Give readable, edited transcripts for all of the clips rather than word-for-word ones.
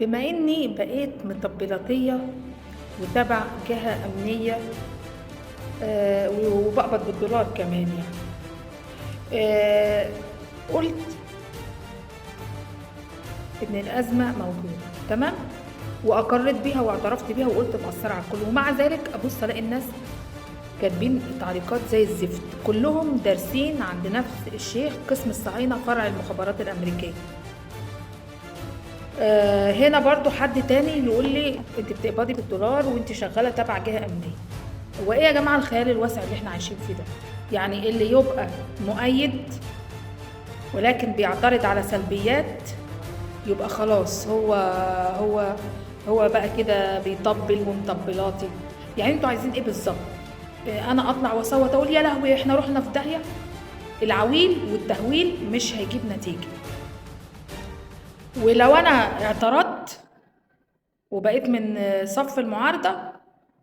بما إني بقيت مطبلاتية وتبع جهة أمنية، وباقبض بالدولار كمان يعني. قُلت إن الأزمة موجودة، تمام، وأقرّيت بيها واعترفت بيها وقُلت مأثّرة على الكل، ومع ذلك أبُص ألاقي الناس كاتبين تعليقات زي الزفت، كلّهم دارسين عند نفس الشيخ قسم الصهاينة فرع المخابرات الأمريكية. هنا برضه حد تاني يقول لي أنتِ بتقبضي بالدولار وأنتِ شغّالة تبع جهة أمنية. هو إيه يا جماعة الخيال الواسع اللي إحنا عايشين فيه ده؟ يعني اللي يبقى مؤيد ولكن بيعترض على سلبيات يبقى خلاص هو هو بقى كده بيطبل ومطبلاتي. يعني انتوا عايزين ايه بالظبط؟ انا اطلع واصوت اقول يا لهوي احنا رحنا في داهيه؟ العويل والتهويل مش هيجيب نتيجه. ولو انا اعترضت وبقيت من صف المعارضه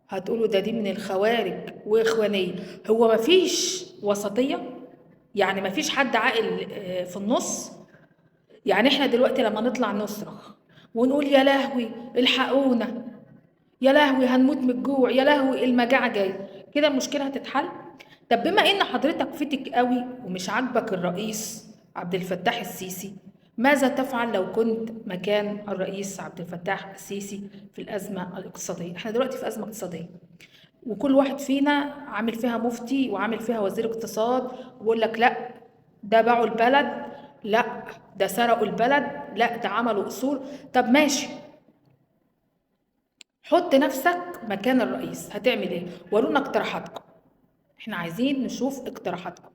هتقولوا دي من الخوارج واخوانيه. هو مفيش وسطيه؟ يعني مفيش حد عاقل في النص؟ يعني احنا دلوقتي لما نطلع نصرخ ونقول يا لهوي الحقونا، يا لهوي هنموت من الجوع، يا لهوي المجاعة جاية، كده المشكلة هتتحل؟ طب بما ان حضرتك فتك قوي ومش عاجبك الرئيس عبد الفتاح السيسي، ماذا تفعل لو كنت مكان الرئيس عبد الفتاح السيسي في الأزمة الاقتصادية؟ احنا دلوقتي في أزمة اقتصادية وكل واحد فينا عامل فيها مفتي وعامل فيها وزير اقتصاد وبيقول لك لا ده باعوا البلد، لا ده سرقوا البلد، لا ده عملوا اصول. طب ماشي، حط نفسك مكان الرئيس هتعمل ايه؟ ورونا اقتراحاتكم، احنا عايزين نشوف اقتراحاتكم.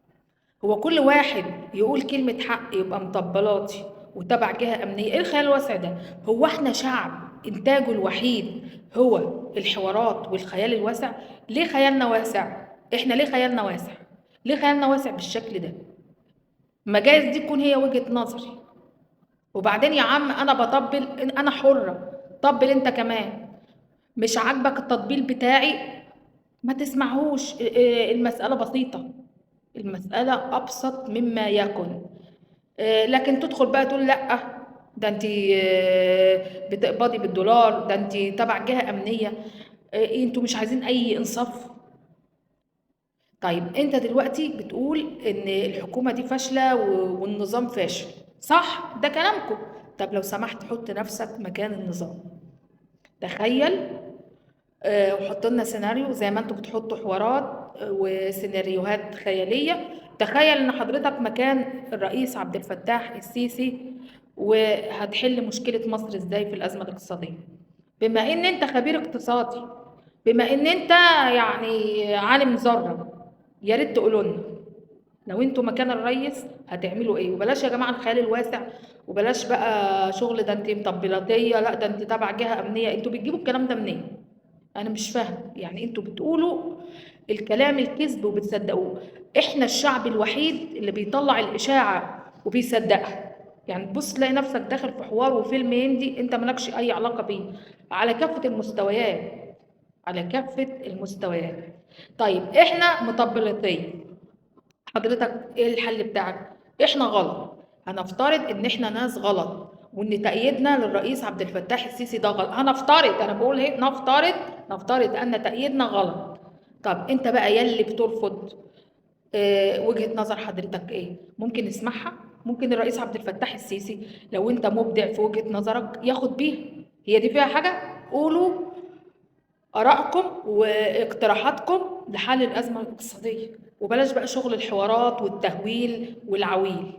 هو كل واحد يقول كلمة حق يبقى مطبلاتي وتبع جهة أمنية؟ ايه الخيال الواسع ده؟ هو احنا شعب إنتاجه الوحيد هو الحوارات والخيال الواسع؟ ليه خيالنا واسع؟ احنا ليه خيالنا واسع؟ ليه خيالنا واسع بالشكل ده؟ ما جايز دي تكون هي وجهة نظري. وبعدين يا عم أنا بطبل، أنا حرة، طبل أنت كمان. مش عاجبك التطبيل بتاعي ما تسمعهوش، المسألة بسيطة، المسألة أبسط مما يكن. لكن تدخل بقى تقول لأ ده انت بتقبضي بالدولار، ده انت تبع جهة أمنية، انتوا مش عايزين أي إنصاف؟ طيب انت دلوقتي بتقول ان الحكومة دي فاشلة والنظام فاشل، صح؟ ده كلامكم. طب لو سمحت حط نفسك مكان النظام، تخيل، وحط لنا سيناريو زي ما انتوا بتحطوا حوارات وسيناريوهات خيالية. تخيل ان حضرتك مكان الرئيس عبد الفتاح السيسي وهتحل مشكلة مصر ازاي في الأزمة الاقتصادية. بما ان انت خبير اقتصادي، بما ان انت يعني عالم ذرة، يا ريت تقولوا لنا لو انتوا مكان الرئيس هتعملوا ايه. وبلاش يا جماعة الخيال الواسع، وبلاش بقى شغل ده انت مطبلاتية، لا ده انت تبع جهة أمنية. انتوا بتجيبوا الكلام ده منين؟ انا مش فاهمه. يعني انتوا بتقولوا الكلام الكذب وبتصدقوه، احنا الشعب الوحيد اللي بيطلع الاشاعه وبيصدقها. يعني تبص تلاقي نفسك داخل في حوار وفيلم هندي انت مالكش اي علاقه بيه، على كافه المستويات، على كافه المستويات. طيب احنا مطبلاتيه، حضرتك ايه الحل بتاعك؟ احنا غلط، هنفترض ان احنا ناس غلط وان تأييدنا للرئيس عبد الفتاح السيسي ده غلط. هنفترض، انا بقول ايه، نفترض ان تأييدنا غلط. طب انت بقى يلي بترفض، وجهة نظر حضرتك ايه؟ ممكن نسمعها؟ ممكن الرئيس عبد الفتاح السيسي لو انت مبدع في وجهة نظرك ياخد بيها. هي دي فيها حاجة؟ قولوا آرائكم واقتراحاتكم لحل الأزمة الاقتصادية، وبلاش بقى شغل الحوارات والتهويل والعويل.